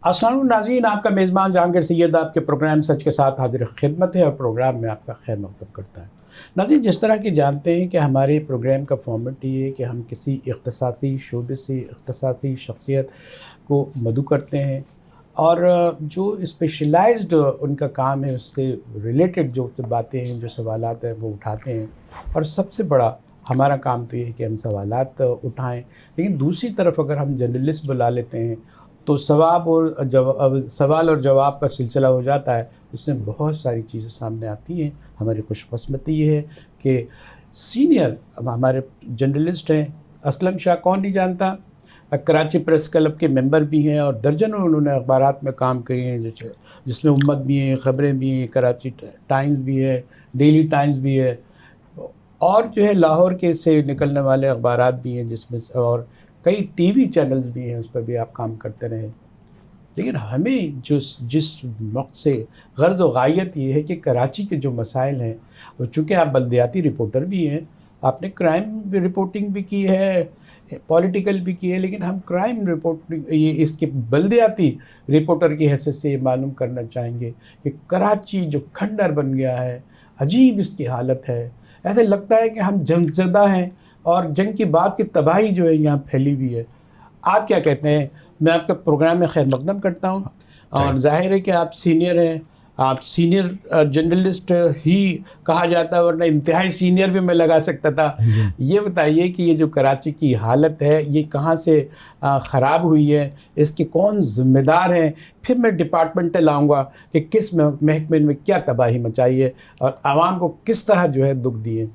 السلام ناظرین، آپ کا میزبان جہانگیر سید آپ کے پروگرام سچ کے ساتھ حاضر خدمت ہے اور پروگرام میں آپ کا خیر مقدم کرتا ہے۔ ناظرین، جس طرح کہ جانتے ہیں کہ ہمارے پروگرام کا فارمیٹ یہ ہے کہ ہم کسی اختصاصی شعبے سے اختصاصی شخصیت کو مدعو کرتے ہیں اور جو اسپیشلائزڈ ان کا کام ہے اس سے ریلیٹڈ جو باتیں ہیں، جو سوالات ہیں وہ اٹھاتے ہیں، اور سب سے بڑا ہمارا کام تو یہ ہے کہ ہم سوالات اٹھائیں۔ لیکن دوسری طرف اگر ہم جرنلسٹ بلا لیتے ہیں تو سوال اور جواب کا سلسلہ ہو جاتا ہے، اس میں بہت ساری چیزیں سامنے آتی ہیں۔ ہماری خوش قسمتی یہ ہے کہ سینئر ہمارے جرنلسٹ ہیں، اسلم شاہ کون نہیں جانتا، کراچی پریس کلب کے ممبر بھی ہیں اور درجنوں انہوں نے اخبارات میں کام کیے ہیں، جس میں امت بھی ہیں، خبریں بھی ہیں، کراچی ٹائمز بھی ہے، ڈیلی ٹائمز بھی ہے، اور جو ہے لاہور کے سے نکلنے والے اخبارات بھی ہیں جس میں اور کئی ٹی وی چینلز بھی ہیں، اس پر بھی آپ کام کرتے رہے۔ لیکن ہمیں جس وقت سے غرض و غایت یہ ہے کہ کراچی کے جو مسائل ہیں، اور چونکہ آپ بلدیاتی رپورٹر بھی ہیں، آپ نے کرائم رپورٹنگ بھی کی ہے، پولیٹیکل بھی کی ہے، لیکن ہم کرائم رپورٹنگ یہ اس کے بلدیاتی رپورٹر کی حیثیت سے یہ معلوم کرنا چاہیں گے کہ کراچی جو کھنڈر بن گیا ہے، عجیب اس کی حالت ہے، ایسے لگتا ہے کہ ہم جنگ زدہ ہیں اور جنگ کی بعد کی تباہی جو ہے یہاں پھیلی ہوئی ہے۔ آپ کیا کہتے ہیں؟ میں آپ کا پروگرام میں خیر مقدم کرتا ہوں، اور ظاہر ہے کہ آپ سینئر ہیں، آپ سینئر جرنلسٹ ہی کہا جاتا ہے، ورنہ انتہائی سینئر بھی میں لگا سکتا تھا۔ یہ بتائیے کہ یہ جو کراچی کی حالت ہے یہ کہاں سے خراب ہوئی ہے، اس کے کون ذمہ دار ہیں، پھر میں ڈپارٹمنٹل لاؤں گا کہ کس محکمے میں کیا تباہی مچائی ہے اور عوام کو کس طرح جو ہے دکھ دیے۔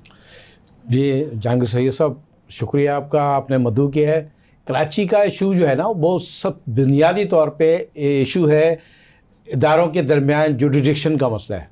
جی جہانگیر سید صاحب، شکریہ آپ کا، آپ نے مدعو کیا ہے۔ کراچی کا ایشو جو ہے نا وہ سب بنیادی طور پہ ایشو ہے اداروں کے درمیان جوڈیشن کا مسئلہ ہے۔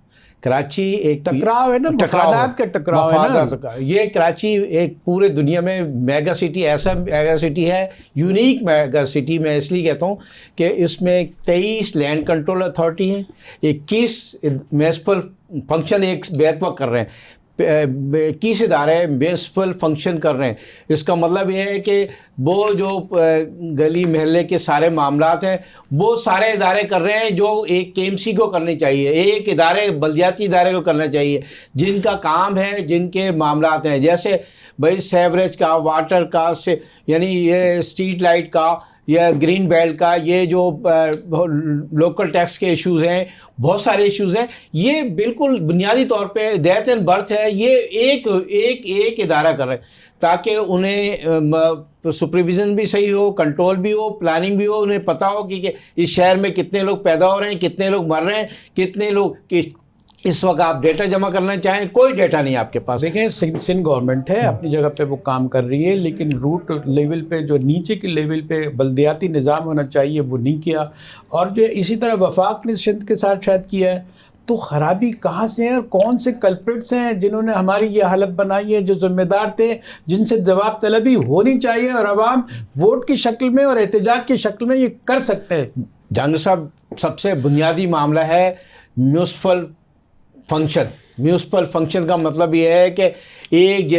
کراچی ایک ٹکراؤ ہے نا، مفادات کا ٹکراؤ ہے نا۔ یہ کراچی ایک پورے دنیا میں میگا سٹی، ایسا میگا سٹی ہے، یونیک میگا سٹی میں اس لیے کہتا ہوں کہ اس میں 23 لینڈ کنٹرول اتھارٹی ہیں، 21 میونسپل فنکشن ایک بیک وقت کر رہے ہیں، 21 ادارے میونسپل فنکشن کر رہے ہیں۔ اس کا مطلب یہ ہے کہ وہ جو گلی محلے کے سارے معاملات ہیں وہ سارے ادارے کر رہے ہیں جو ایک کے ایم سی کو کرنی چاہیے، ایک ادارے بلدیاتی ادارے کو کرنا چاہیے، جن کا کام ہے، جن کے معاملات ہیں، جیسے بھائی سیوریج کا، واٹر کا، یعنی یہ اسٹریٹ لائٹ کا یا گرین بیلٹ کا، یہ جو لوکل ٹیکس کے ایشوز ہیں، بہت سارے ایشوز ہیں، یہ بالکل بنیادی طور پہ ڈیتھ اینڈ برتھ ہے، یہ ایک ادارہ کر رہے ہیں تاکہ انہیں سپرویژن بھی صحیح ہو، کنٹرول بھی ہو، پلاننگ بھی ہو، انہیں پتہ ہو کہ اس شہر میں کتنے لوگ پیدا ہو رہے ہیں، کتنے لوگ مر رہے ہیں، کتنے لوگ اس وقت آپ ڈیٹا جمع کرنا چاہیں، کوئی ڈیٹا نہیں آپ کے پاس۔ دیکھیں، سندھ گورنمنٹ ہے اپنی جگہ پہ وہ کام کر رہی ہے، لیکن روٹ لیول پہ جو نیچے کے لیول پہ بلدیاتی نظام ہونا چاہیے وہ نہیں کیا، اور جو اسی طرح وفاق نے سندھ کے ساتھ شاید کیا ہے۔ تو خرابی کہاں سے ہے اور کون سے کلپریٹس ہیں جنہوں نے ہماری یہ حالت بنائی ہے، جو ذمہ دار تھے، جن سے جواب طلبی ہونی چاہیے اور عوام ووٹ کی شکل میں اور احتجاج کی شکل میں یہ کر سکتے ہیں؟ جہانگیر صاحب، سب سے بنیادی معاملہ ہے میونسپل فنکشن۔ میونسپل فنکشن کا مطلب یہ ہے کہ ایک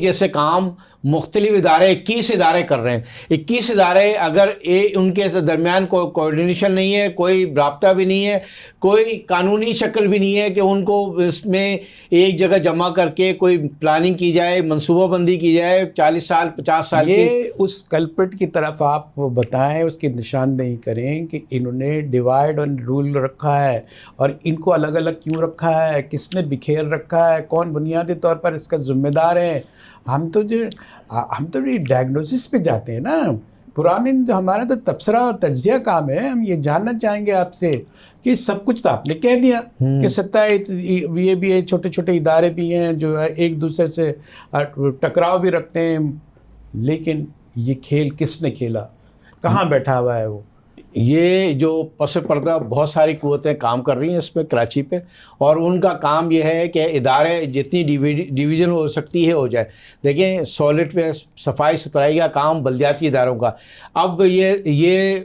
جیسے کام مختلف ادارے 21 ادارے کر رہے ہیں۔ 21 ادارے اگر ان کے درمیان کوئی کوارڈینیشن نہیں ہے، کوئی رابطہ بھی نہیں ہے، کوئی قانونی شکل بھی نہیں ہے کہ ان کو اس میں ایک جگہ جمع کر کے کوئی پلاننگ کی جائے، منصوبہ بندی کی جائے 40 سال 50 سال کی۔ یہ اس کلپریٹ کی طرف آپ بتائیں، اس کی نشاندہی کریں کہ انہوں نے ڈیوائیڈ اینڈ رول رکھا ہے، اور ان کو الگ الگ کیوں رکھا ہے، کس نے بکھیر رکھا ہے، کون بنیادی طور پر اس کا ذمہ دار ہے۔ ہم تو یہ ڈائگنوسس پہ جاتے ہیں نا، پرانے ہمارا تو تبصرہ اور تجزیہ کام ہے۔ ہم یہ جاننا چاہیں گے آپ سے کہ سب کچھ تو آپ نے کہہ دیا کہ 27 یہ بھی ہے، چھوٹے چھوٹے ادارے بھی ہیں جو ایک دوسرے سے ٹکراؤ بھی رکھتے ہیں، لیکن یہ کھیل کس نے کھیلا، کہاں بیٹھا ہوا ہے وہ؟ یہ جو پس پردہ بہت ساری قوتیں کام کر رہی ہیں اس پہ کراچی پہ، اور ان کا کام یہ ہے کہ ادارے جتنی ڈویژن ہو سکتی ہے ہو جائے۔ دیکھیں، سالٹ ویسٹ، صفائی ستھرائی کا کام بلدیاتی اداروں کا، اب یہ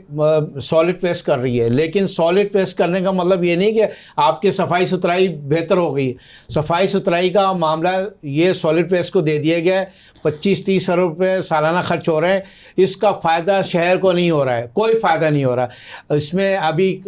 سالٹ ویسٹ کر رہی ہے، لیکن سالٹ ویسٹ کرنے کا مطلب یہ نہیں کہ آپ کے صفائی ستھرائی بہتر ہو گئی۔ صفائی ستھرائی کا معاملہ یہ سالٹ ویسٹ کو دے دیا گیا ہے، 25-30 ارب روپے سالانہ خرچ ہو رہے ہیں، اس کا فائدہ شہر کو نہیں ہو رہا ہے، کوئی فائدہ نہیں ہو رہا۔ رہا ہے. اس میں ابھی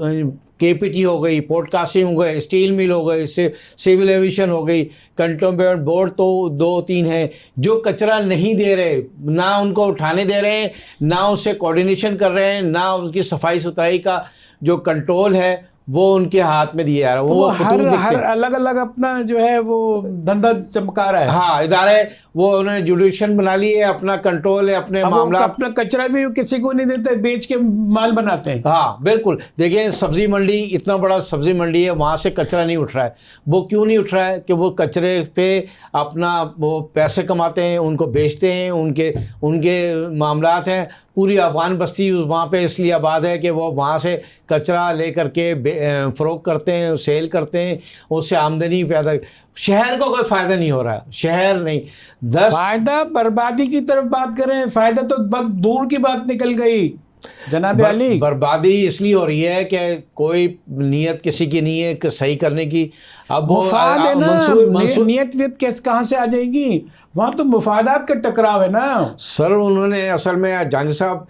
KPT ہو گئی, پورٹ قاسم ہو گئے, اسٹیل مل ہو گئی, سول ایویشن ہو گئی, کنٹونمنٹ بورڈ تو 2-3 ہیں جو کچرا نہیں دے رہے, نہ ان کو اٹھانے دے رہے ہیں, نہ اس سے کوارڈینیشن کر رہے ہیں, نہ ان کی صفائی ستھرائی کا جو کنٹرول ہے وہ ان کے ہاتھ میں دیا جا رہا ہے. وہ ہر الگ الگ اپنا جو ہے وہ دھندا چمکا رہا ہے. ہاں ادارے وہ انہوں نے جوڈیشن بنا لی ہے, اپنا کنٹرول ہے, اپنے معاملات, اپنا کچرا بھی کسی کو نہیں دیتے, بیچ کے مال بناتے ہیں. ہاں بالکل. دیکھیں سبزی منڈی, اتنا بڑا سبزی منڈی ہے, وہاں سے کچرا نہیں اٹھ رہا ہے. وہ کیوں نہیں اٹھ رہا ہے؟ کہ وہ کچرے پہ اپنا وہ پیسے کماتے ہیں, ان کو بیچتے ہیں, ان کے معاملات ہیں. پوری افغان بستی وہاں پہ اس لیے آباد ہے کہ وہ وہاں سے کچرا لے کر کے فروخت کرتے ہیں, سیل کرتے ہیں, اس سے آمدنی پیدا. شہر کو کوئی فائدہ نہیں ہو رہا, شہر نہیں. فائدہ بربادی کی طرف بات کریں, فائدہ تو بہت دور کی بات نکل گئی جناب علی. بربادی اس لیے ہو رہی ہے کہ کوئی نیت کسی کی نہیں ہے کہ صحیح کرنے کی. اب مفاد ہے نا, نیت ویت کہاں سے آ جائے گی؟ وہاں تو مفادات کا ٹکراؤ ہے نا. سر انہوں نے اصل میں جہانگیر صاحب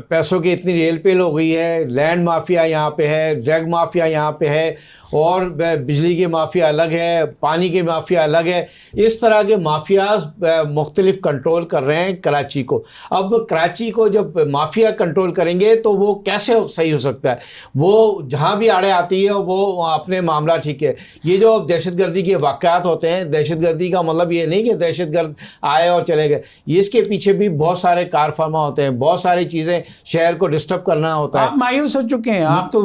پیسوں کی اتنی ریل پیل ہو گئی ہے, لینڈ مافیا یہاں پہ ہے, ڈرگ مافیا یہاں پہ ہے, اور بجلی کے مافیا الگ ہے, پانی کے مافیا الگ ہے. اس طرح کے مافیاز مختلف کنٹرول کر رہے ہیں کراچی کو. اب کراچی کو جب مافیا کنٹرول کریں گے تو وہ کیسے صحیح ہو سکتا ہے؟ وہ جہاں بھی آڑے آتی ہے وہ اپنے معاملہ ٹھیک ہے. یہ جو دہشت گردی کے واقعات ہوتے ہیں, دہشت گردی کا مطلب یہ نہیں کہ دہشت گرد آئے اور چلے گئے, یہ اس کے پیچھے بھی بہت سارے کار فرما ہوتے ہیں, بہت ساری چیزیں شہر کو ڈسٹرب کرنا ہوتا ہے. آپ مایوس ہو چکے ہیں, آپ تو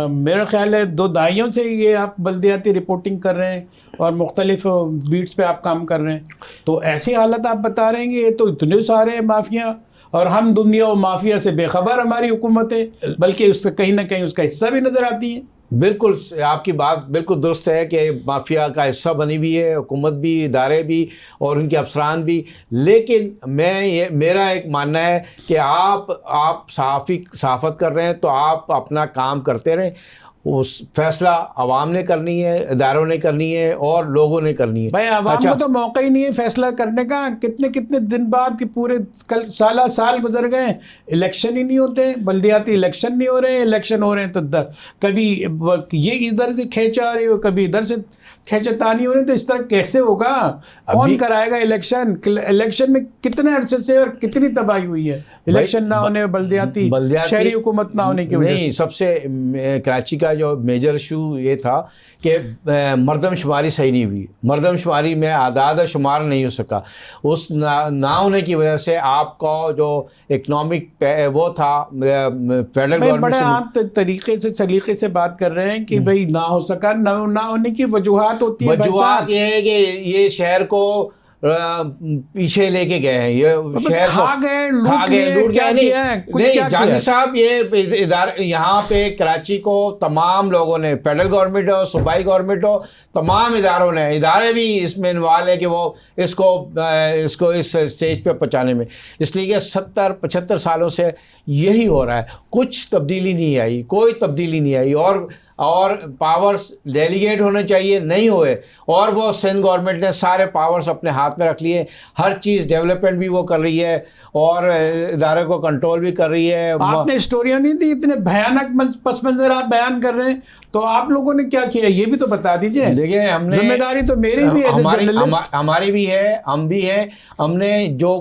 میرا خیال ہے 2 دہائیوں سے یہ آپ بلدیاتی رپورٹنگ کر رہے ہیں اور مختلف بیٹس پہ آپ کام کر رہے ہیں, تو ایسی حالت آپ بتا رہے ہیں کہ یہ تو اتنے سارے مافیا, اور ہم دنیا و مافیا سے بے خبر ہماری حکومت ہے, بلکہ اس سے کہیں نہ کہیں اس کا حصہ بھی نظر آتی ہے. بالکل آپ کی بات بالکل درست ہے کہ مافیا کا حصہ بنی ہوئی ہے حکومت بھی, ادارے بھی, اور ان کے افسران بھی. لیکن میرا ایک ماننا ہے کہ آپ صحافت کر رہے ہیں تو آپ اپنا کام کرتے رہیں. اس فیصلہ عوام نے کرنی ہے, اداروں نے کرنی ہے, اور لوگوں نے کرنی ہے. بھائی عوام کو تو موقع ہی نہیں ہے فیصلہ کرنے کا. کتنے دن بعد کہ پورے کل سال گزر گئے, الیکشن ہی نہیں ہوتے, بلدیاتی الیکشن نہیں ہو رہے ہیں. الیکشن ہو رہے ہیں تو کبھی یہ ادھر سے کھینچا رہی ہو, کبھی ادھر سے کھینچتانی ہو رہی ہے. تو اس طرح کیسے ہوگا؟ کون کرائے گا الیکشن؟ الیکشن میں کتنے عرصے سے اور کتنی تباہی ہوئی ہے الیکشن نہ ہونے, بلدیاتی شہری حکومت نہ ہونے کی وجہ سے. نہیں, سب سے کراچی کا جو میجر ایشو یہ تھا کہ مردم شماری صحیح نہیں ہوئی. مردم شماری میں اعداد شمار نہیں ہو سکا. اس نہ ہونے کی وجہ سے آپ کو جو اکنامک وہ تھا فیڈرل گورنمنٹ بڑے عام طریقے سے سلیقے سے بات کر رہے ہیں کہ بھئی نہ ہو سکا. نہ ہونے کی وجوہات ہوتی ہیں. وجوہات یہ ہے کہ یہ شہر کو پیچھے لے کے گئے ہیں, یہ شہر کھا گئے, لوٹ گئے. نہیں جہانگیر صاحب, یہ ادارے یہاں پہ کراچی کو تمام لوگوں نے, فیڈرل گورنمنٹ ہو, صوبائی گورنمنٹ ہو, تمام اداروں نے, ادارے بھی اس میں انوالو ہے کہ وہ اس کو اس اسٹیج پہ پہنچانے میں. اس لیے کہ 70-75 سالوں سے یہی ہو رہا ہے, کچھ تبدیلی نہیں آئی, کوئی تبدیلی نہیں آئی. اور پاورز ڈیلیگیٹ ہونے چاہیے, نہیں ہوئے, اور وہ سندھ گورنمنٹ نے سارے پاورز اپنے ہاتھ میں رکھ لیے. ہر چیز ڈیولپمنٹ بھی وہ کر رہی ہے اور ادارے کو کنٹرول بھی کر رہی ہے. آپ نے اسٹوریاں نہیں دی, اتنے بھیانک پس منظر آپ بیان کر رہے ہیں, تو آپ لوگوں نے کیا کیا یہ بھی تو بتا دیجئے. دیکھیں ہم نے, ذمہ داری تو میری بھی ہے, ہماری بھی ہے, ہم بھی ہیں. ہم نے جو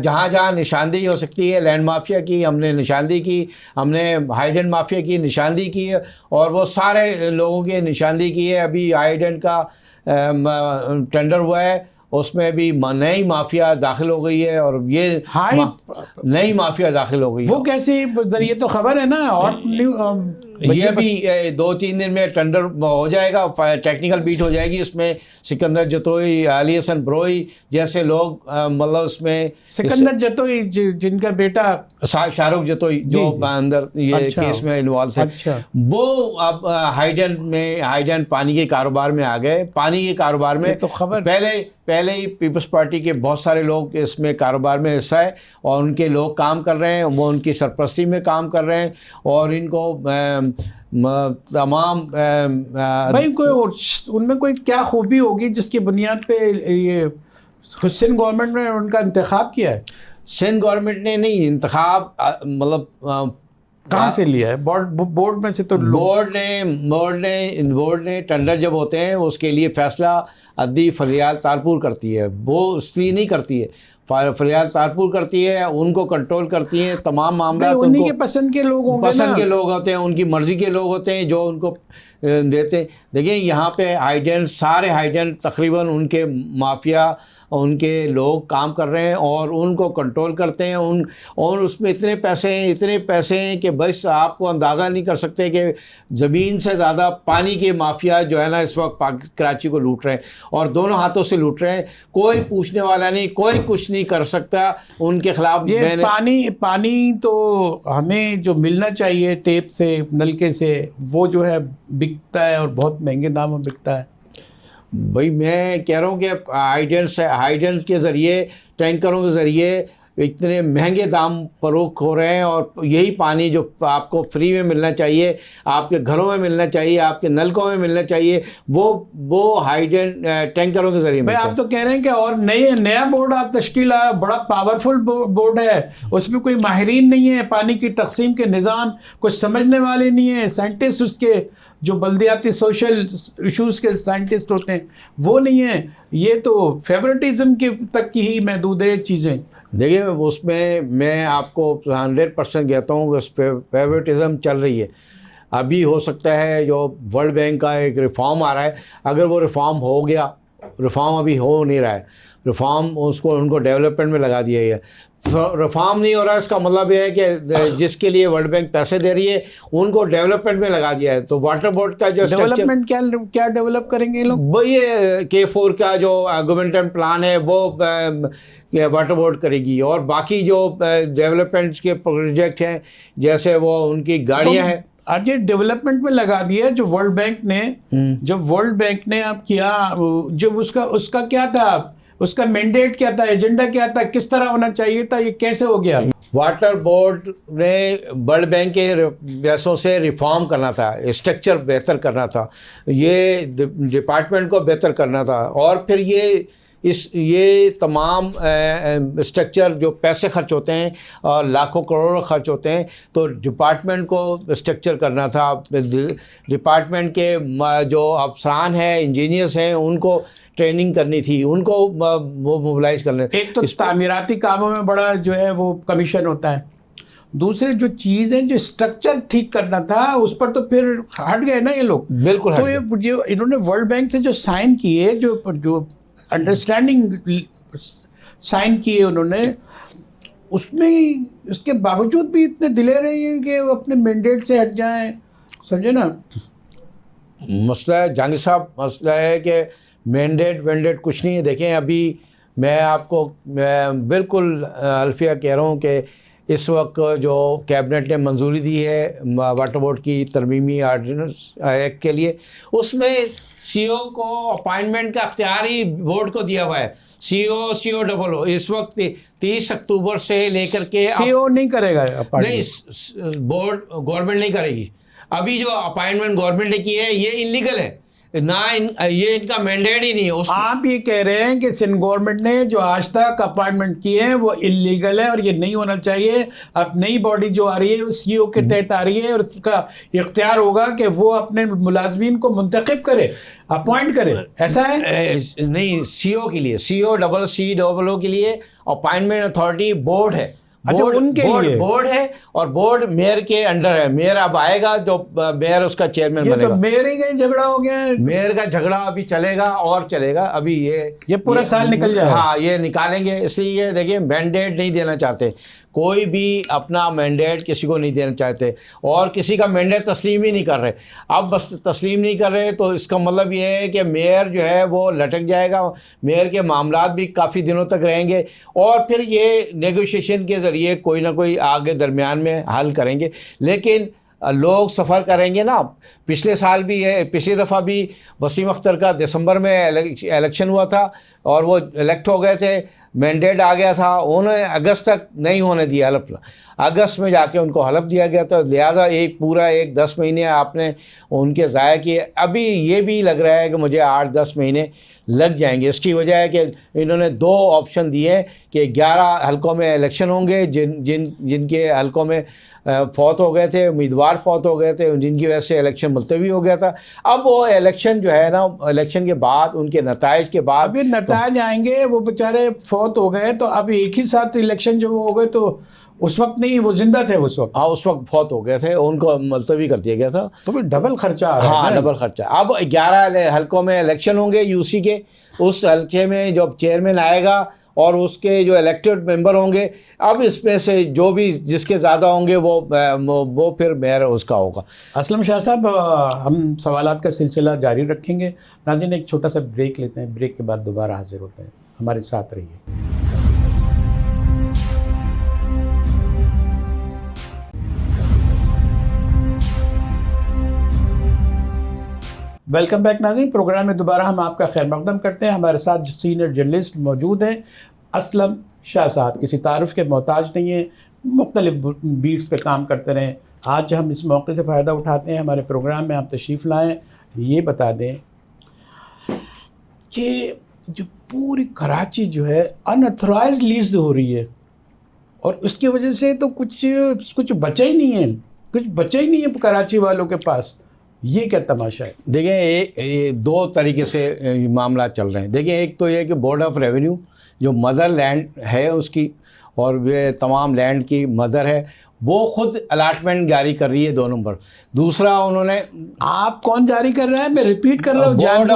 جہاں نشاندہی ہو سکتی ہے لینڈ مافیا کی, ہم نے نشاندہی کی. ہم نے ہائیڈن مافیا کی نشاندہی کی, اور وہ سارے لوگوں کی نشاندہی کی ہے. ابھی ہائیڈن کا ٹینڈر ہوا ہے, اس میں بھی نئی مافیا داخل ہو گئی ہے, اور یہ نئی مافیا داخل ہو گئی ہے. وہ کیسے ذریعے تو خبر ہے نا, اور یہ بھی 2-3 دن میں ٹینڈر ہو جائے گا, ٹیکنیکل بیٹ ہو جائے گی. اس میں سکندر جتوئی, علی حسن بروئی جیسے لوگ, مطلب اس میں سکندر جتوئی جن کا بیٹا شاہ رخ جتوئی جو اندر یہ کیس میں انوالو تھے, وہ اب ہائیڈن پانی کے کاروبار میں آ گئے. پانی کے کاروبار میں تو خبر پہلے ہی پیپلز پارٹی کے بہت سارے لوگ اس میں کاروبار میں حصہ ہے, اور ان کے لوگ کام کر رہے ہیں, وہ ان کی سرپرستی میں کام کر رہے ہیں, اور ان کو تمام بھائی ان میں کوئی کیا خوبی ہوگی جس کی بنیاد پہ یہ سندھ گورنمنٹ نے ان کا انتخاب کیا ہے؟ سندھ گورنمنٹ نے نہیں انتخاب, مطلب کہاں سے لیا ہے؟ بورڈ میں سے تو بورڈ نے ٹینڈر جب ہوتے ہیں اس کے لیے فیصلہ عدی فریال تالپور کرتی ہے، وہ اس لیے نہیں کرتی ہے، فریال تالپور کرتی ہے، ان کو کنٹرول کرتی ہیں، تمام معاملات انہیں کے پسند کے لوگ ہوں گے، پسند کے لوگ ہوتے ہیں، ان کی مرضی کے لوگ ہوتے ہیں جو ان کو دیتے ہیں۔ دیکھیں یہاں پہ ہائیڈینٹ، سارے ہائیڈینٹ تقریباً ان کے مافیا، ان کے لوگ کام کر رہے ہیں اور ان کو کنٹرول کرتے ہیں، اور اس میں اتنے پیسے ہیں کہ بس آپ کو اندازہ نہیں کر سکتے کہ زمین سے زیادہ پانی کے مافیا جو ہے نا اس وقت کراچی کو لوٹ رہے ہیں، اور دونوں ہاتھوں سے لوٹ رہے ہیں، کوئی پوچھنے والا نہیں، کوئی کچھ نہیں کر سکتا ان کے خلاف۔ یہ پانی تو ہمیں جو ملنا چاہیے ٹیپ سے، نلکے سے، وہ جو ہے بکتا ہے اور بہت مہنگے داموں بکتا ہے۔ بھائی میں کہہ رہا ہوں کہ ہائیڈینٹ کے ذریعے، ٹینکروں کے ذریعے اتنے مہنگے دام فروخت ہو رہے ہیں، اور یہی پانی جو آپ کو فری میں ملنا چاہیے، آپ کے گھروں میں ملنا چاہیے، آپ کے نلکوں میں ملنا چاہیے، وہ ہائیڈینٹ ٹینکروں کے ذریعے ملتا ہے۔ آپ تو کہہ رہے ہیں کہ اور نیا بورڈ آپ تشکیل آیا، بڑا پاورفل بورڈ ہے، اس میں کوئی ماہرین نہیں ہے، پانی کی تقسیم کے نظام کچھ سمجھنے والے نہیں ہیں، سائنٹسٹ اس کے جو بلدیاتی سوشل ایشوز کے سائنٹسٹ ہوتے ہیں وہ نہیں ہیں، یہ تو فیورٹزم کے تک کی ہی محدود ہے چیزیں۔ دیکھیے اس میں آپ کو 100% کہتا ہوں کہ فیورٹزم چل رہی ہے۔ ابھی ہو سکتا ہے جو ورلڈ بینک کا ایک ریفارم آ رہا ہے، اگر وہ ریفارم ہو گیا، ریفارم ابھی ہو نہیں رہا ہے، ریفارم ان کو ڈیولپمنٹ میں لگا دیا گیا، ریفارم نہیں ہو رہا ہے، اس کا مطلب یہ ہے کہ جس کے لیے ورلڈ بینک پیسے دے رہی ہے ان کو ڈیولپمنٹ میں لگا دیا ہے۔ تو واٹر بورڈ کا جو ڈیولپمنٹ کیا ڈیولپ کریں گے یہ لوگ؟ وہ یہ K4 کا جو گورنمنٹ پلان ہے وہ واٹر بورڈ کرے گی، اور باقی جو ڈیولپمنٹ کے پروجیکٹ ہیں جیسے وہ ان کی گاڑیاں ہیں، آج یہ ڈیولپمنٹ میں لگا دیا جو ورلڈ بینک نے اب کیا، جو اس کا کیا تھا، اس کا مینڈیٹ کیا تھا، ایجنڈا کیا تھا، کس طرح ہونا چاہیے تھا، یہ کیسے ہو گیا؟ واٹر بورڈ نے ورلڈ بینک کے پیسوں سے ریفارم کرنا تھا، اسٹرکچر بہتر کرنا تھا، یہ ڈپارٹمنٹ کو بہتر کرنا تھا، اور پھر یہ تمام اسٹرکچر جو پیسے خرچ ہوتے ہیں اور لاکھوں کروڑوں خرچ ہوتے ہیں، تو ڈپارٹمنٹ کو اسٹرکچر کرنا تھا، ڈپارٹمنٹ کے جو افسران ہیں، انجینئرس ہیں، ان کو ٹریننگ کرنی تھی، ان کو وہ موبلائز کرنے۔ ایک تو تعمیراتی کاموں میں بڑا جو ہے وہ کمیشن ہوتا ہے، دوسرے جو چیزیں جو اسٹرکچر ٹھیک کرنا تھا اس پر تو پھر ہٹ گئے نا یہ لوگ۔ بالکل تو یہ انہوں نے ورلڈ بینک سے جو سائن کیے، جو انڈرسٹینڈنگ سائن کیے انہوں نے، اس میں اس کے باوجود بھی اتنے دلیر ہیں کہ وہ اپنے مینڈیٹ سے ہٹ جائیں، سمجھے نا؟ مسئلہ ہے جہانگیر صاحب، مسئلہ ہے کہ مینڈیٹ کچھ نہیں ہے۔ دیکھیں ابھی میں آپ کو بالکل الفیہ کہہ رہا ہوں کہ اس وقت جو کیبنٹ نے منظوری دی ہے واٹر بورڈ کی ترمیمی آرڈیننس ایکٹ کے لیے، اس میں سی او کو اپائنٹمنٹ کا اختیار ہی بورڈ کو دیا ہوا ہے، سی او ڈبل او۔ اس وقت 30 اکتوبر سے لے کر کے سی او نہیں کرے گا، نہیں، بورڈ گورنمنٹ نہیں کرے گی۔ ابھی جو اپائنٹمنٹ گورنمنٹ نے کی ہے یہ انلیگل ہے، نہ یہ ان کا مینڈیٹ ہی نہیں ہے۔ آپ یہ کہہ رہے ہیں کہ سندھ گورنمنٹ نے جو آج تک اپائنٹمنٹ کیے ہیں وہ انلیگل ہے اور یہ نہیں ہونا چاہیے۔ اب نئی باڈی جو آ رہی ہے وہ سی او کے تحت آ رہی ہے اور اس کا اختیار ہوگا کہ وہ اپنے ملازمین کو منتخب کرے، اپوائنٹ کرے، ایسا ہے؟ نہیں، سی او کے لیے، سی او ڈبل او کے لیے اپائنٹمنٹ اتھارٹی بورڈ ہے، بورڈ ہے، اور بورڈ میئر کے انڈر ہے۔ میئر اب آئے گا، جو میئر اس کا چیئرمین بنے گا۔ یہ تو میئر ہی کا جھگڑا ہو گیا ہے، میئر کا جھگڑا ابھی چلے گا اور چلے گا، ابھی یہ پورا سال نکل جائے گا۔ ہاں یہ نکالیں گے، اس لیے یہ دیکھیں مینڈیٹ نہیں دینا چاہتے، کوئی بھی اپنا مینڈیٹ کسی کو نہیں دینا چاہتے، اور کسی کا مینڈیٹ تسلیم ہی نہیں کر رہے۔ اب بس تسلیم نہیں کر رہے تو اس کا مطلب یہ ہے کہ میئر جو ہے وہ لٹک جائے گا، میئر کے معاملات بھی کافی دنوں تک رہیں گے، اور پھر یہ نیگوشیشن کے ذریعے کوئی نہ کوئی آگے درمیان میں حل کریں گے۔ لیکن لوگ سفر کریں گے نا۔ پچھلے سال بھی ہے، پچھلی دفعہ بھی وسیم اختر کا دسمبر میں الیکشن ہوا تھا اور وہ الیکٹ ہو گئے تھے، مینڈیٹ آ گیا تھا، انہوں نے اگست تک نہیں ہونے دیا حلف، اگست میں جا کے ان کو حلف دیا گیا تھا، لہٰذا پورا 10 مہینے آپ نے ان کے ضائع کیے۔ ابھی یہ بھی لگ رہا ہے کہ مجھے 8-10 مہینے لگ جائیں گے. اس کی وجہ ہے کہ انہوں نے 2 آپشن دیے ہیں کہ 11 حلقوں میں الیکشن ہوں گے, جن کے حلقوں میں فوت ہو گئے تھے, امیدوار فوت ہو گئے تھے, جن کی وجہ سے الیکشن ملتوی ہو گیا تھا. اب وہ الیکشن جو ہے نا, الیکشن کے بعد ان کے نتائج کے بعد ابھی نتائج آئیں گے, وہ بیچارے فوت ہو گئے تو اب ایک ہی ساتھ الیکشن جو ہو گئے تو اس وقت نہیں, وہ زندہ تھے اس وقت. ہاں اس وقت فوت ہو گئے تھے, ان کو ملتوی کر دیا گیا تھا. تو پھر ڈبل خرچہ آ رہا ہے. ہاں ڈبل خرچہ. اب 11 حلقوں میں الیکشن ہوں گے یو سی کے, اس حلقے میں جو چیئرمین آئے گا اور اس کے جو الیکٹڈ ممبر ہوں گے, اب اس میں سے جو بھی جس کے زیادہ ہوں گے وہ پھر میئر اس کا ہوگا. اسلم شاہ صاحب, ہم سوالات کا سلسلہ جاری رکھیں گے. ناظرین ایک چھوٹا سا بریک لیتے ہیں, بریک کے بعد دوبارہ حاضر ہوتے ہیں, ہمارے ساتھ رہیے. ویلکم بیک ناظرین, پروگرام میں دوبارہ ہم آپ کا خیر مقدم کرتے ہیں. ہمارے ساتھ سینئر جرنلسٹ موجود ہیں اسلم شاہ صاحب. کسی تعارف کے محتاج نہیں ہیں, مختلف بیٹس پہ کام کرتے رہیں. آج ہم اس موقع سے فائدہ اٹھاتے ہیں, ہمارے پروگرام میں آپ تشریف لائیں. یہ بتا دیں کہ جو پوری کراچی جو ہے اناتھورائزڈ لیز ہو رہی ہے, اور اس کی وجہ سے تو کچھ بچا ہی نہیں ہے, کراچی والوں کے پاس. یہ کیا تماشا ہے؟ دیکھیں 2 طریقے سے معاملات چل رہے ہیں. دیکھیں ایک تو یہ کہ بورڈ آف ریونیو جو مدر لینڈ ہے اس کی, اور یہ تمام لینڈ کی مدر ہے, وہ خود الاٹمنٹ جاری کر رہی ہے 2 نمبر. دوسرا انہوں نے, آپ کون جاری کر رہا ہے؟ میں ریپیٹ کر رہا ہوں, بورڈ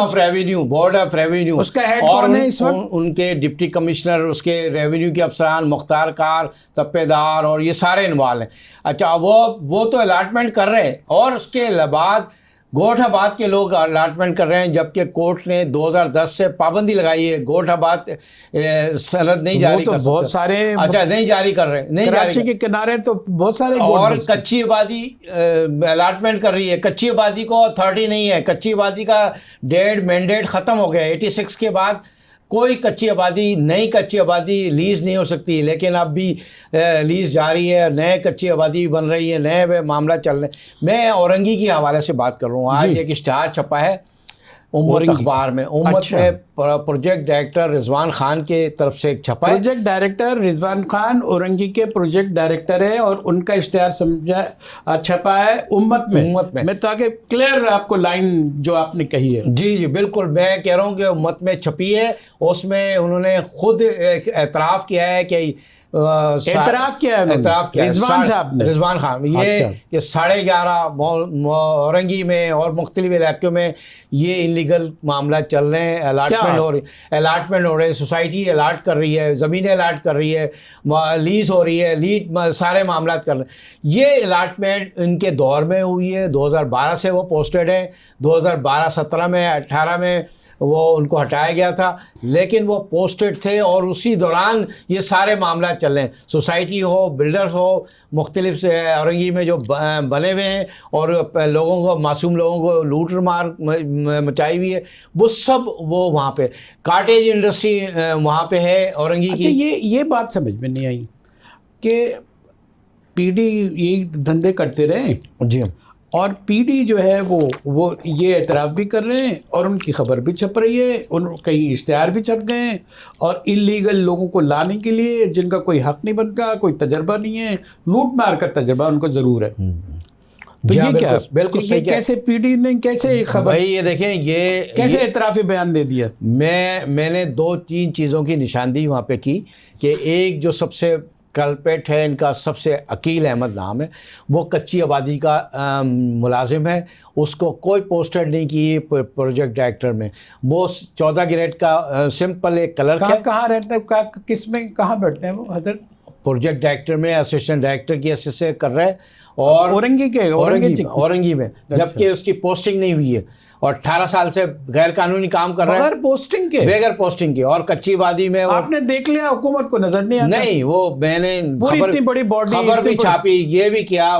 آف ریونیو اس کا ہیڈ کون ہے اس وقت؟ ان کے ڈپٹی کمشنر, اس کے ریونیو کے افسران, مختار کار, تپے دار, اور یہ سارے انوالو ہیں. اچھا وہ تو الاٹمنٹ کر رہے ہیں, اور اس کے بعد گوٹھ آباد کے لوگ الاٹمنٹ کر رہے ہیں, جبکہ کورٹ نے 2010 سے پابندی لگائی ہے. گوٹھ آباد سند نہیں جاری کر سکتے. بہت سارے, اچھا نہیں جاری کر رہے, نہیں جاری کراچی کے کنارے تو بہت سارے. اور کچی آبادی الاٹمنٹ کر رہی ہے. کچی آبادی کو اتھارٹی نہیں ہے. کچی آبادی کا مینڈیٹ ختم ہو گیا 86 کے بعد. کوئی نئی کچی آبادی لیز نہیں ہو سکتی, لیکن اب بھی لیز جاری ہے, نئے کچی آبادی بن رہی ہے, نئے معاملہ چل رہے ہیں. میں اورنگی کے حوالے سے بات کر رہا ہوں. آج ایک اشتہار چھپا ہے امت اخبار میں. امت میں پروجیکٹ ڈائریکٹر رضوان خان کے طرف سے ایک چھپا ہے. پروجیکٹ ڈائریکٹر رضوان خان اورنگی کے پروجیکٹ ڈائریکٹر ہے, اور ان کا اشتہار چھپا ہے امت میں. میں تاکہ کلیئر آپ کو لائن جو آپ نے کہی ہے. جی بالکل, میں کہہ رہا ہوں کہ امت میں چھپی ہے. اس میں انہوں نے خود اعتراف کیا ہے کہ رضوان صاحب نے, رضوان خان, یہ کہ 11:30 اورنگی میں اور مختلف علاقوں میں یہ انلیگل معاملات چل رہے ہیں. الاٹمنٹ ہو رہے ہیں, سوسائٹی الاٹ کر رہی ہے, زمینیں الاٹ کر رہی ہے, لیز ہو رہی ہے, سارے معاملات کر رہے ہیں. یہ الاٹمنٹ ان کے دور میں ہوئی ہے. 2012 سے وہ پوسٹڈ ہے. 2012, 17 میں, 18 میں وہ ان کو ہٹایا گیا تھا, لیکن وہ پوسٹڈ تھے, اور اسی دوران یہ سارے معاملات چل رہے ہیں. سوسائٹی ہو, بلڈرز ہو, مختلف سے اورنگی میں جو بنے ہوئے ہیں, اور لوگوں کو, معصوم لوگوں کو لوٹ مار مچائی ہوئی ہے, وہ سب وہ وہاں پہ. کاٹیج انڈسٹری وہاں پہ ہے اورنگی کی. یہ بات سمجھ میں نہیں آئی کہ پی ڈی یہ دھندے کرتے رہے. جی, اور پی ڈی جو ہے وہ یہ اعتراف بھی کر رہے ہیں, اور ان کی خبر بھی چھپ رہی ہے, ان کئی اشتہار بھی چھپ گئے ہیں, اور انلیگل لوگوں کو لانے کے لیے جن کا کوئی حق نہیں بنتا, کوئی تجربہ نہیں ہے, لوٹ مار کا تجربہ ان کو ضرور ہے. تو یہ کیا بالکل صحیح, کیسے پی ڈی نے کیسے خبر, بھائی یہ دیکھیں یہ کیسے اعترافی بیان دے دیا. میں نے 2-3 چیزوں کی نشاندہی وہاں پہ کی کہ ایک جو سب سے کلپیٹ ہے, ان کا سب سے عقیل احمد نام ہے, وہ کچی آبادی کا ملازم ہے. اس کو کوئی پوسٹڈ نہیں کی پروجیکٹ ڈائریکٹر میں. وہ 14 گریڈ کا سمپل ایک کلرک ہے. کہاں رہتے ہیں, کس میں کہاں بیٹھتے ہیں وہ حضرت؟ پروجیکٹ ڈائریکٹر میں اسسٹنٹ ڈائریکٹر کی حیثیت سے کر رہے, اور اورنگی میں, جبکہ اس کی پوسٹنگ نہیں ہوئی ہے, اور 18 سال سے غیر قانونی کام کر رہا ہے بغیر پوسٹنگ کے. اور کچی آبادی میں آپ نے دیکھ لیا, حکومت کو نظر نہیں آتا. نہیں, وہ میں نے اتنی بڑی باڈی خبر بھی چھاپی, یہ بھی کیا,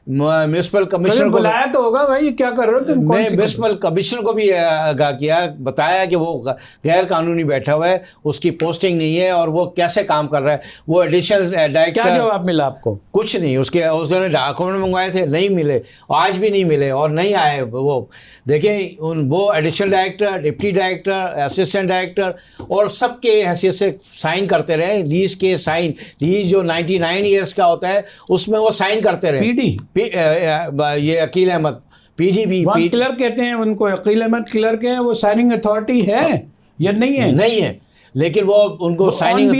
میونسپل کمشنر کو بلایا تو ہوگا بھائی, کیا کر رہے ہو تم. میں میونسپل کمشنر کو بھی آگاہ کیا, بتایا کہ وہ غیر قانونی بیٹھا ہوا ہے, اس کی پوسٹنگ نہیں ہے, اور وہ کیسے کام کر رہا ہے. وہ ایڈیشنل ڈائریکٹر. کیا جواب ملا آپ کو؟ کچھ نہیں. اس نے ڈاکومنٹ منگوائے تھے, نہیں ملے, آج بھی نہیں ملے, اور نہیں آئے. وہ دیکھیں وہ additional director, deputy director, assistant director اور سب کے حیثیت سے سائن کرتے رہے. لیز کے سائن, لیز جو 99 ایئرس کا ہوتا ہے اس میں وہ سائن کرتے رہے. یہ عقیل احمد PDB کلرک کہتے ہیں ان کو, عقیل احمد کلرک ہیں, وہ سائننگ اتھارٹی ہے یا نہیں ہے؟ نہیں ہے, لیکن وہ ان کو سائننگ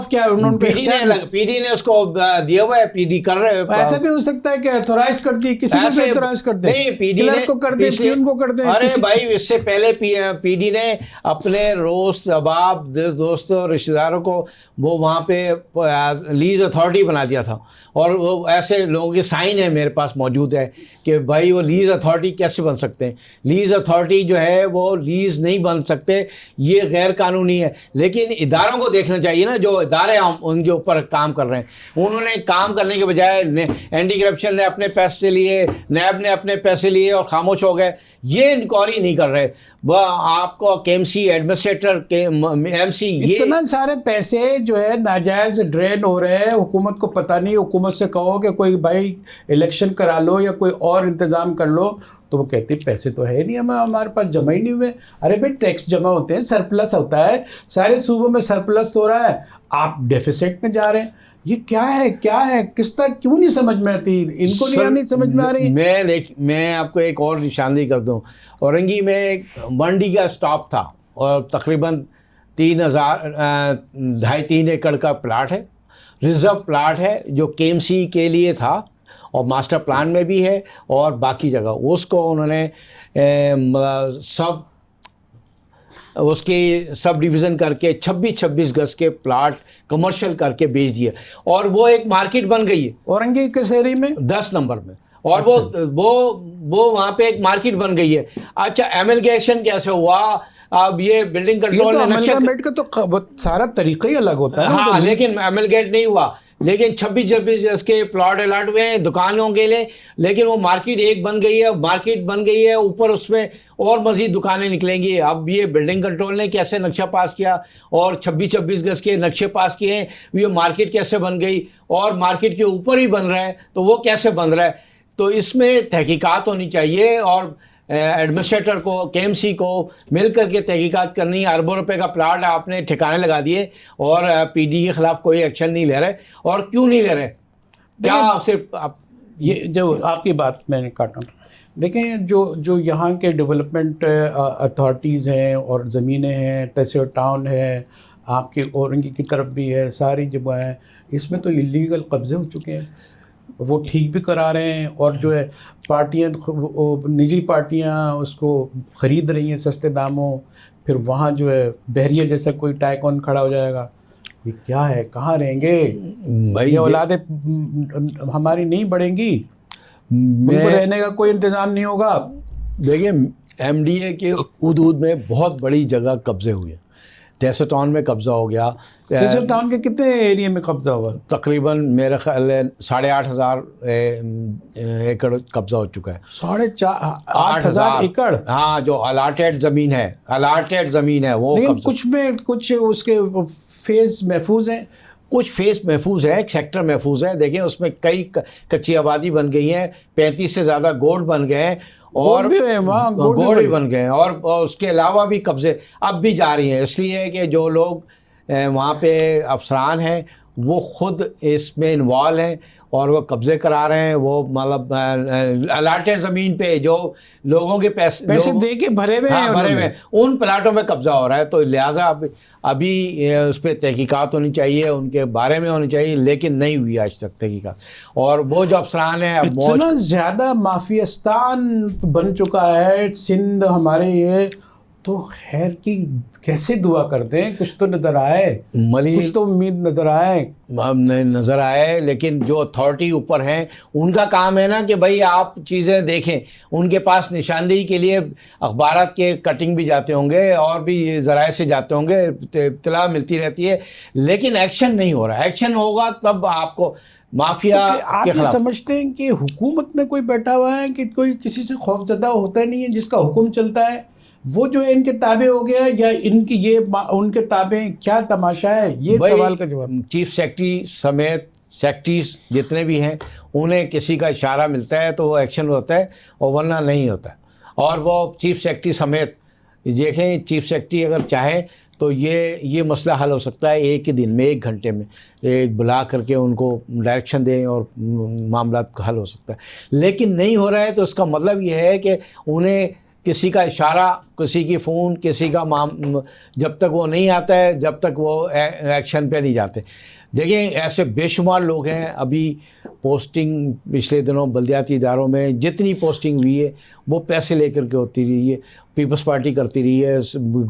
کیا انہوں پی ڈی نے اس کو دیا ہوا ہے. PD کر رہے ہیں. ایسا بھی ہو سکتا ہے کہ ایتھورائز کر دی, کسی کو بھی ایتھورائز کر دیں, نہیں پی ڈی نے کو کر دیں, پیون کو کر دیں. ارے بھائی اس سے پہلے پی ڈی نے اپنے روست احباب دوستوں رشتہ داروں کو وہ وہاں پہ لیز اتھارٹی بنا دیا تھا, اور وہ ایسے لوگوں کے سائن ہے میرے پاس موجود ہے کہ بھائی وہ لیز اتھارٹی کیسے بن سکتے ہیں. لیز اتھارٹی جو ہے وہ لیز نہیں بن سکتے, یہ غیر قانونی ہے. لیکن اداروں کو دیکھنا چاہیے نا, جو ادارے ان کے اوپر کام کر رہے ہیں, انہوں نے کام کرنے کے بجائے اینٹی کرپشن نے اپنے پیسے لیے, نیب نے اپنے پیسے لیے اور خاموش ہو گئے. یہ انکوائری نہیں کر رہے. وہ آپ کو KMC ایڈمنسٹریٹر MC اتنا سارے پیسے جو ہے ناجائز ڈرین ہو رہے ہیں, حکومت کو پتہ نہیں. حکومت سے کہو کہ کوئی بھائی الیکشن کرا لو یا کوئی اور انتظام کر لو, تو وہ کہتے ہیں پیسے تو ہے نہیں, ہمارے پاس جمع ہی نہیں ہوئے. ارے بھائی ٹیکس جمع ہوتے ہیں, سرپلس ہوتا ہے, سارے صوبوں میں سرپلس ہو رہا ہے, آپ ڈیفیسٹ میں جا رہے ہیں. یہ کیا ہے کس طرح, کیوں نہیں سمجھ میں آتی ان کو, نہیں سمجھ میں آ رہی. میں آپ کو ایک اور نشاندہی کر دوں. اورنگی میں ایک منڈی کا اسٹاپ تھا اور تقریباً 2.5-3 ایکڑ کا پلاٹ ہے, ریزرو پلاٹ ہے, جو KMC کے لیے تھا اور ماسٹر پلان میں بھی ہے اور باقی جگہ. اس کو انہوں نے اس کی سب ڈویژن کر کے 26 گز کے پلاٹ کمرشل کر کے بیچ دیا, اور وہ ایک مارکیٹ بن گئی ہے اورنگی کس ایریا میں, 10 نمبر میں. اور وہ وہاں پہ ایک مارکیٹ بن گئی ہے. اچھا ایملگیشن کیسے ہوا؟ اب یہ بلڈنگ کنٹرول نے کا تو سارا طریقہ ہی الگ ہوتا ہے. ہاں لیکن ایملگیٹ نہیں ہوا, لیکن 26 گز کے پلاٹ الاٹ ہوئے ہیں دکانوں کے لیے. لیکن وہ مارکیٹ ایک بن گئی ہے, اوپر اس میں اور مزید دکانیں نکلیں گی. اب یہ بلڈنگ کنٹرول نے کیسے نقشہ پاس کیا اور 26 گز کے نقشے پاس کیے ہیں, یہ مارکیٹ کیسے بن گئی, اور مارکیٹ کے اوپر ہی بن رہا ہے, تو وہ کیسے بن رہا ہے. تو اس میں تحقیقات ہونی چاہیے, اور ایڈمنسٹریٹر کو KMC کو مل کر کے تحقیقات کرنی ہے. اربوں روپے کا پلاٹ آپ نے ٹھکانے لگا دیے اور PD کے خلاف کوئی ایکشن نہیں لے رہے. اور کیوں نہیں لے رہے؟ کیا صرف یہ جو آپ کی بات میں نے کاٹا, دیکھیں جو یہاں کے ڈیولپمنٹ اتھارٹیز ہیں اور زمینیں ہیں, تحصیل ٹاؤن ہے, آپ کے اورنگی کی طرف بھی ہے, ساری جگہ ہیں, اس میں تو اللیگل قبضے ہو چکے ہیں. وہ ٹھیک بھی کرا رہے ہیں, اور جو ہے پارٹیاں, نجی پارٹیاں اس کو خرید رہی ہیں سستے داموں. پھر وہاں جو ہے بحریہ جیسا کوئی ٹائکون کھڑا ہو جائے گا. یہ کیا ہے, کہاں رہیں گے بھائی؟ اولادیں ہماری نہیں بڑھیں گی, ان کو رہنے کا کوئی انتظام نہیں ہوگا. دیکھیں MDA کے حدود میں بہت بڑی جگہ قبضے ہوئے. تحصیل ٹاؤن میں قبضہ ہو گیا. تحصیل ٹاؤن کے کتنے ایریے میں قبضہ ہوا؟ تقریباً میرا خیال ہے 8,500 ایکڑ قبضہ ہو چکا ہے. 8,500 ایکڑ؟ ہاں, جو الاٹیڈ زمین ہے وہ. لیکن کچھ اس کے فیز محفوظ ہیں, کچھ فیس محفوظ ہے, ایک سیکٹر محفوظ ہے. دیکھیں اس میں کئی کچی آبادی بن گئی ہیں, 35 سے زیادہ گوٹ بن گئے ہیں, اور گوڑ بھی بن گئے ہیں, اور اس کے علاوہ بھی قبضے اب بھی جاری ہیں. اس لیے کہ جو لوگ وہاں پہ افسران ہیں وہ خود اس میں انوالو ہیں اور وہ قبضے کرا رہے ہیں. وہ مطلب الاٹیڈ زمین پہ جو لوگوں کے پیسے دے کے بھرے ہوئے ہیں, ان پلاٹوں میں قبضہ ہو رہا ہے. تو لہٰذا ابھی اس پہ تحقیقات ہونی چاہیے, ان کے بارے میں ہونی چاہیے, لیکن نہیں ہوئی آج تک تحقیقات. اور وہ جو افسران ہیں اتنا زیادہ مافیاستان بن چکا ہے سندھ ہمارے, یہ تو خیر کی کیسے دعا کرتے ہیں, کچھ تو نظر آئے, کچھ تو امید نظر آئے. لیکن جو اتھارٹی اوپر ہیں ان کا کام ہے نا کہ بھائی آپ چیزیں دیکھیں. ان کے پاس نشاندہی کے لیے اخبارات کے کٹنگ بھی جاتے ہوں گے اور بھی ذرائع سے جاتے ہوں گے, اطلاع ملتی رہتی ہے, لیکن ایکشن نہیں ہو رہا. ایکشن ہوگا تب آپ کو مافیا آپ یہ سمجھتے ہیں کہ حکومت میں کوئی بیٹھا ہوا ہے کہ کوئی کسی سے خوف زدہ ہوتا نہیں ہے, جس کا حکم چلتا ہے وہ جو ہے ان کے تابع ہو گیا, یا ان کی یہ ان کے تابع کیا تماشا ہے؟ یہ سوال کا جواب. چیف سیکرٹری سمیت سیکرٹریز جتنے بھی ہیں انہیں کسی کا اشارہ ملتا ہے تو وہ ایکشن ہوتا ہے, اور ورنہ نہیں ہوتا ہے. اور وہ چیف سیکرٹری سمیت دیکھیں، چیف سیکرٹری اگر چاہیں تو یہ مسئلہ حل ہو سکتا ہے ایک ہی دن میں، 1 گھنٹے میں ایک بلا کر کے ان کو ڈائریکشن دیں اور معاملات کا حل ہو سکتا ہے. لیکن نہیں ہو رہا ہے تو اس کا مطلب یہ ہے کہ انہیں کسی کا اشارہ، کسی کی فون، کسی کا جب تک وہ نہیں آتا ہے جب تک وہ ایکشن پہ نہیں جاتے. دیکھیں ایسے بے شمار لوگ ہیں. ابھی پوسٹنگ پچھلے دنوں بلدیاتی اداروں میں جتنی پوسٹنگ ہوئی ہے وہ پیسے لے کر کے ہوتی رہی ہے. پیپلز پارٹی کرتی رہی ہے،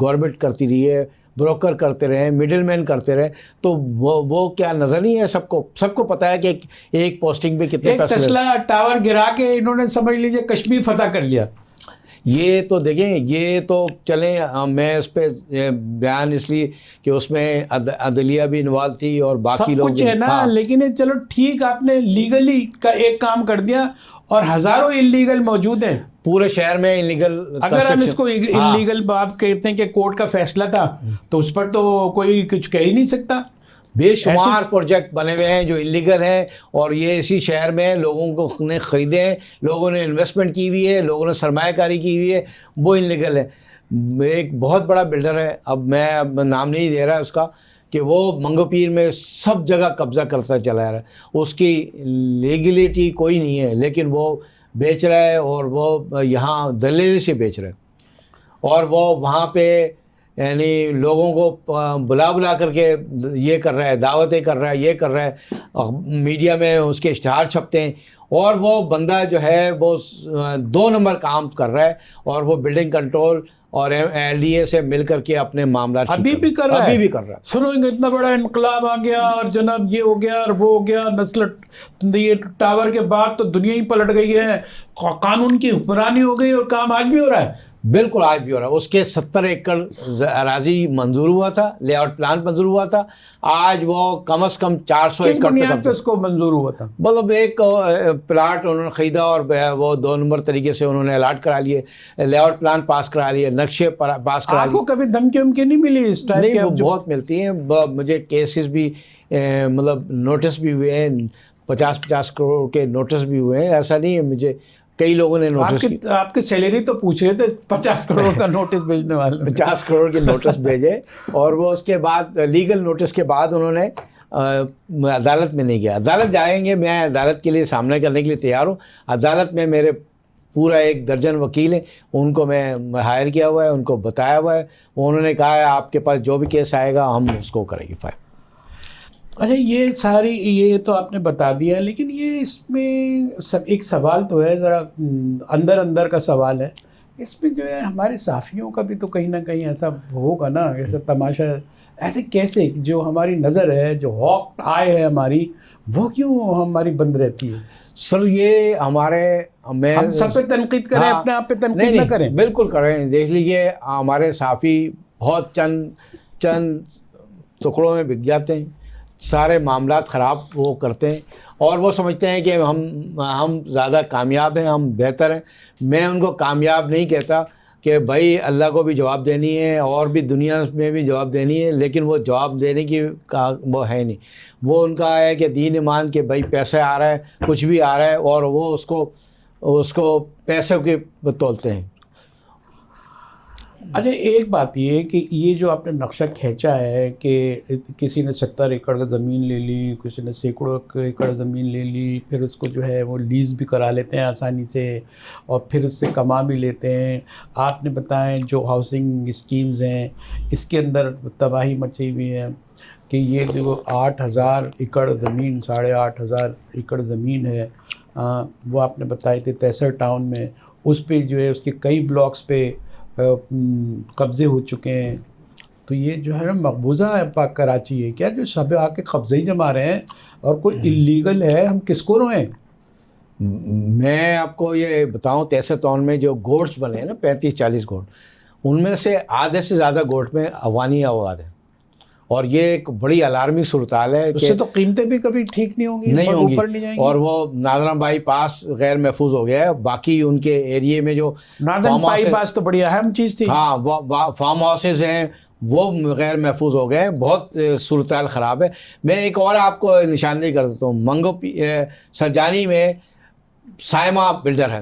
گورنمنٹ کرتی رہی ہے، بروکر کرتے رہے، مڈل مین کرتے رہے. تو وہ کیا نظر نہیں ہے؟ سب کو پتہ ہے کہ ایک پوسٹنگ پہ کتنے پیسے. ٹسلا ٹاور گرا کے انہوں نے سمجھ لیجیے کشمیر فتح کر لیا. یہ تو دیکھیں، یہ تو چلیں، میں اس پہ بیان اس لیے کہ اس میں عدلیہ بھی انوالو تھی اور باقی لوگ سب کچھ ہے نا. لیکن چلو ٹھیک، آپ نے لیگلی کا ایک کام کر دیا اور ہزاروں انلیگل موجود ہیں پورے شہر میں انلیگل. اگر ہم اس کو انلیگل آپ کہتے ہیں کہ کورٹ کا فیصلہ تھا تو اس پر تو کوئی کچھ کہہ ہی نہیں سکتا. بے شمار پروجیکٹ بنے ہوئے ہیں جو انلیگل ہیں اور یہ اسی شہر میں لوگوں کو نے خریدے ہیں، لوگوں نے انویسٹمنٹ کی ہوئی ہے، لوگوں نے سرمایہ کاری کی ہوئی ہے، وہ انلیگل ہے. ایک بہت بڑا بلڈر ہے، اب میں نام نہیں دے رہا اس کا، کہ وہ منگو پیر میں سب جگہ قبضہ کرتا چلا رہا ہے. اس کی لیگلٹی کوئی نہیں ہے لیکن وہ بیچ رہا ہے اور وہ یہاں دلیل سے بیچ رہا ہے. اور وہ وہاں پہ یعنی لوگوں کو بلا کر کے یہ کر رہا ہے، دعوتیں کر رہا ہے، یہ کر رہا ہے، میڈیا میں اس کے اشتہار چھپتے ہیں. اور وہ بندہ جو ہے وہ 2 نمبر کام کر رہا ہے اور وہ بلڈنگ کنٹرول اور LDA سے مل کر کے اپنے معاملات ابھی بھی کر رہا ہے. سنو اتنا بڑا انقلاب آ گیا اور جناب یہ ہو گیا اور وہ ہو گیا، نسل یہ ٹاور کے بعد تو دنیا ہی پلٹ گئی ہے، قانون کی حکمرانی ہو گئی اور کام آج بھی ہو رہا ہے. بالکل آج بھی ہو رہا ہے. اس کے 70 ایکڑ اراضی منظور ہوا تھا، لے آؤٹ پلان منظور ہوا تھا. آج وہ کم از کم 400 ایکڑ بنیاد پہ اس کو منظور ہوا تھا. مطلب ایک پلاٹ انہوں نے خریدا اور وہ 2 نمبر طریقے سے انہوں نے الاٹ کرا لیے، لے آؤٹ پلان پاس کرا لیے، نقشے پاس کرا لیے. آپ کو کبھی دھمکی ومکی نہیں ملی اس ٹائم؟ نہیں، وہ بہت ملتی ہیں. مجھے کیسز بھی مطلب نوٹس بھی ہوئے ہیں، 50 کروڑ کے نوٹس بھی ہوئے ہیں. ایسا نہیں ہے، مجھے کئی لوگوں نے نوٹس. آپ کی سیلری تو پوچھ رہے تھے 50 کروڑ کا نوٹس بھیجنے والے. 50 کروڑ کے نوٹس بھیجے اور وہ اس کے بعد لیگل نوٹس کے بعد انہوں نے عدالت میں نہیں گیا. عدالت جائیں گے، میں عدالت کے لیے سامنا کرنے کے لیے تیار ہوں. عدالت میں میرے پورا 1 درجن وکیل ہیں، ان کو میں ہائر کیا ہوا ہے، ان کو بتایا ہوا ہے. انہوں نے کہا ہے آپ کے پاس جو بھی کیس آئے گا ہم اس کو کریں گے فائل. اچھا، یہ تو آپ نے بتا دیا، لیکن یہ اس میں ایک سوال تو ہے، ذرا اندر کا سوال ہے. اس میں جو ہے ہمارے صحافیوں کا بھی تو کہیں نہ کہیں ایسا ہوگا نا، ایسا تماشا ایسے کیسے جو ہماری نظر ہے، جو ہاک آئے ہے ہماری، وہ کیوں ہماری بند رہتی ہے؟ سر یہ ہم سب پہ تنقید کریں، اپنے آپ پہ تنقید نہ کریں. بالکل کریں. دیکھ لیجیے ہمارے صحافی بہت چند ٹکڑوں میں بک جاتے ہیں، سارے معاملات خراب وہ کرتے ہیں اور وہ سمجھتے ہیں کہ ہم زیادہ کامیاب ہیں، ہم بہتر ہیں. میں ان کو کامیاب نہیں کہتا کہ بھائی اللہ کو بھی جواب دینی ہے اور بھی دنیا میں بھی جواب دینی ہے، لیکن وہ جواب دینے کی وہ ہے نہیں. وہ ان کا ہے کہ دین ایمان کے بھائی پیسے آ رہا ہے، کچھ بھی آ رہا ہے اور وہ اس کو پیسوں کے تولتے ہیں. اچھا، ایک بات یہ ہے کہ یہ جو آپ نے نقشہ کھینچا ہے کہ کسی نے 70 ایکڑ زمین لے لی، کسی نے سینکڑوں ایکڑ زمین لے لی، پھر اس کو جو ہے وہ لیز بھی کرا لیتے ہیں آسانی سے اور پھر اس سے کما بھی لیتے ہیں. آپ نے بتائیں جو ہاؤسنگ اسکیمز ہیں اس کے اندر تباہی مچی ہوئی ہے کہ یہ جو 8000 ایکڑ زمین، 8500 ایکڑ زمین ہے، وہ آپ نے بتائی تھی تیسر ٹاؤن میں، اس پہ جو ہے اس کے کئی بلاکس پہ قبضے ہو چکے ہیں. تو یہ جو ہے نا مقبوضہ ہے پاک کراچی ہے کیا، جو سب آ کے قبضے ہی جما رہے ہیں اور کوئی انلیگل ہے، ہم کس کو روئیں؟ میں آپ کو یہ بتاؤں، تیسر ٹاؤن میں جو گوٹس بنے ہیں نا 35-40 گوٹ، ان میں سے آدھے سے زیادہ گوٹ میں افغانی آباد ہیں اور یہ ایک بڑی الارمنگ صورتحال ہے. اس سے تو قیمتیں بھی کبھی ٹھیک نہیں ہوں گی، اوپر نہیں جائیں گی. اور وہ نادران بائی پاس غیر محفوظ ہو گیا ہے. باقی ان کے ایریے میں جو نادران بائی پاس تو بڑی اہم چیز تھی. ہاں، فارم ہاؤسز ہیں وہ غیر محفوظ ہو گئے. بہت صورتحال خراب ہے. میں ایک اور آپ کو نشاندہی کر دیتا ہوں. سرجانی میں سائمہ بلڈر ہے.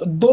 2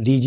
DG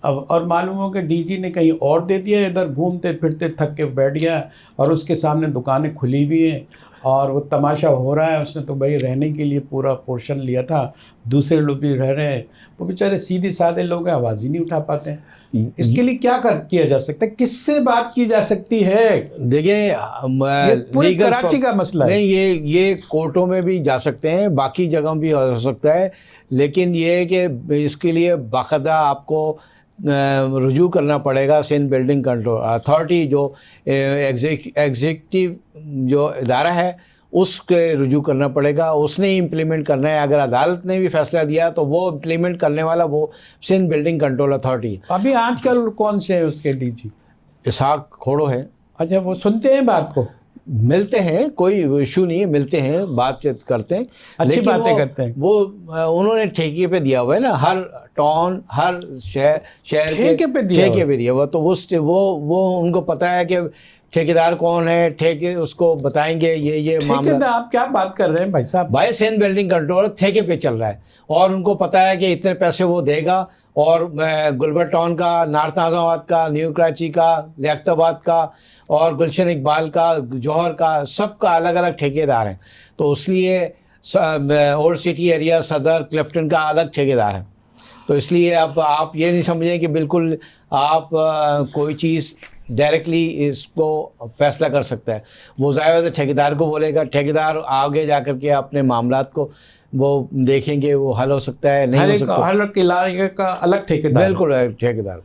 اور معلوم ہو کہ ڈی جی نے کہیں اور دے دیا، ادھر گھومتے پھرتے تھک کے بیٹھ گیا اور اس کے سامنے دکانیں کھلی ہوئی ہیں اور وہ تماشا ہو رہا ہے. اس نے تو بھائی رہنے کے لیے پورا پورشن لیا تھا، دوسرے لوگ بھی رہ رہے ہیں، وہ بیچارے سیدھے سادے لوگ ہیں، آواز ہی نہیں اٹھا پاتے ہیں. اس کے لیے کیا کیا جا سکتا ہے؟ کس سے بات کی جا سکتی ہے؟ دیکھیں پورے کراچی کا مسئلہ ہے. نہیں، یہ کورٹوں میں بھی جا سکتے ہیں، باقی جگہ بھی ہو سکتا ہے، لیکن یہ ہے کہ اس کے لیے باقاعدہ آپ کو رجوع کرنا پڑے گا سندھ بلڈنگ کنٹرول اتھارٹی، جو ایگزیکٹو جو ادارہ ہے اس کے رجوع کرنا پڑے گا. اس نے ہی امپلیمنٹ کرنا ہے. اگر عدالت نے بھی فیصلہ دیا تو وہ امپلیمنٹ کرنے والا وہ سندھ بلڈنگ کنٹرول اتھارٹی. ابھی آج کل کون سے ہیں اس کے ڈی جی؟ اسحاق کھوڑو ہے. اچھا، وہ سنتے ہیں بات کو؟ ملتے ہیں، کوئی ایشو نہیں ہے، ملتے ہیں، بات چیت کرتے ہیں، اچھی باتیں کرتے ہیں. وہ انہوں نے ٹھیکے پہ دیا ہوا ہے نا، ہر ٹاؤن ہر شہر ٹھیکے پہ دیا ہوا، تو وہ ان کو پتہ ہے کہ ٹھیکیدار کون ہے، ٹھیکے اس کو بتائیں گے یہ معاملہ. آپ کیا بات کر رہے ہیں بھائی صاحب؟ بھائی سندھ بلڈنگ کنٹرول ٹھیکے پہ چل رہا ہے اور ان کو پتہ ہے کہ اتنے پیسے وہ دے گا، اور گلبر ٹاؤن کا، نارتھ ناظم آباد کا، نیو کراچی کا، لیاقت آباد کا، اور گلشن اقبال کا، جوہر کا، سب کا الگ الگ ٹھیکیدار ہیں. تو اس لیے اولڈ سٹی ایریا، صدر، کلفٹن کا الگ ٹھیکیدار ہے. تو اس لیے اب آپ یہ نہیں سمجھیں کہ بالکل آپ کوئی چیز ڈائریکٹلی اس کو فیصلہ کر سکتا ہے. وہ ظاہر ٹھیکیدار کو بولے گا، ٹھیکیدار آگے جا کر کے اپنے معاملات کو وہ دیکھیں گے، وہ حل ہو سکتا ہے نہیں ہو سکتا. ہر علاقے کا الگ ٹھیکیدار. بالکل ٹھیکیدار.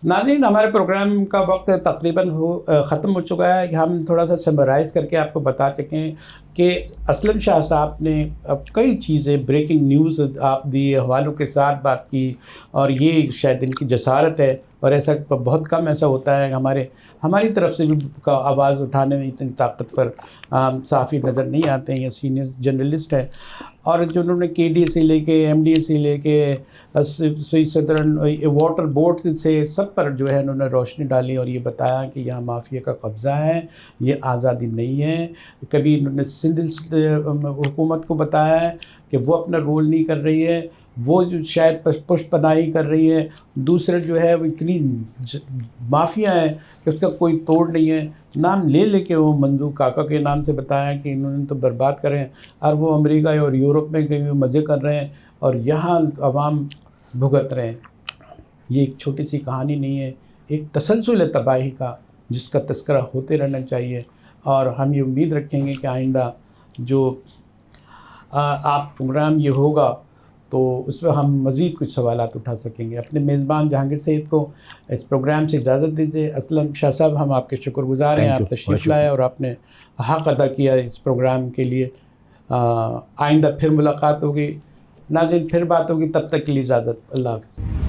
ناظرین، ہمارے پروگرام کا وقت تقریباً ختم ہو چکا ہے. ہم تھوڑا سا سمرائز کر کے آپ کو بتا چکیں کہ اسلم شاہ صاحب نے اب کئی چیزیں، بریکنگ نیوز آپ دی، حوالوں کے ساتھ بات کی، اور یہ شاید ان کی جسارت ہے. اور ایسا بہت کم ایسا ہوتا ہے، ہماری طرف سے بھی آواز اٹھانے میں اتنی طاقتور صحافی نظر نہیں آتے ہیں یا سینئر جرنلسٹ ہیں. اور جو انہوں نے کے ڈی سے لے کے ایم ڈی سے لے کے سوئی سدرن واٹر بورڈ سے سب پر جو ہے انہوں نے روشنی ڈالی اور یہ بتایا کہ یہاں مافیا کا قبضہ ہے، یہ آزادی نہیں ہے. کبھی انہوں نے سندھ حکومت کو بتایا ہے کہ وہ اپنا رول نہیں کر رہی ہے، وہ جو شاید پشت پناہی کر رہی ہے. دوسرے جو ہے وہ اتنی مافیا ہے کہ اس کا کوئی توڑ نہیں ہے. نام لے کے وہ منظور کاکا کے نام سے بتایا کہ انہوں نے تو برباد کرے ہیں، اور وہ امریکہ اور یورپ میں کہیں مزے کر رہے ہیں اور یہاں عوام بھگت رہے ہیں. یہ ایک چھوٹی سی کہانی نہیں ہے، ایک تسلسل ہے تباہی کا جس کا تذکرہ ہوتے رہنا چاہیے. اور ہم یہ امید رکھیں گے کہ آئندہ جو آپ پروگرام یہ ہوگا تو اس میں ہم مزید کچھ سوالات اٹھا سکیں گے. اپنے میزبان جہانگیر سید کو اس پروگرام سے اجازت دیجیے. اسلم شاہ صاحب، ہم آپ کے شکر گزار ہیں، آپ تشریف لائے اور آپ نے حق ادا کیا اس پروگرام کے لیے. آئندہ پھر ملاقات ہوگی. ناظرین، پھر بات ہوگی، تب تک کے لیے اجازت. اللہ حافظ.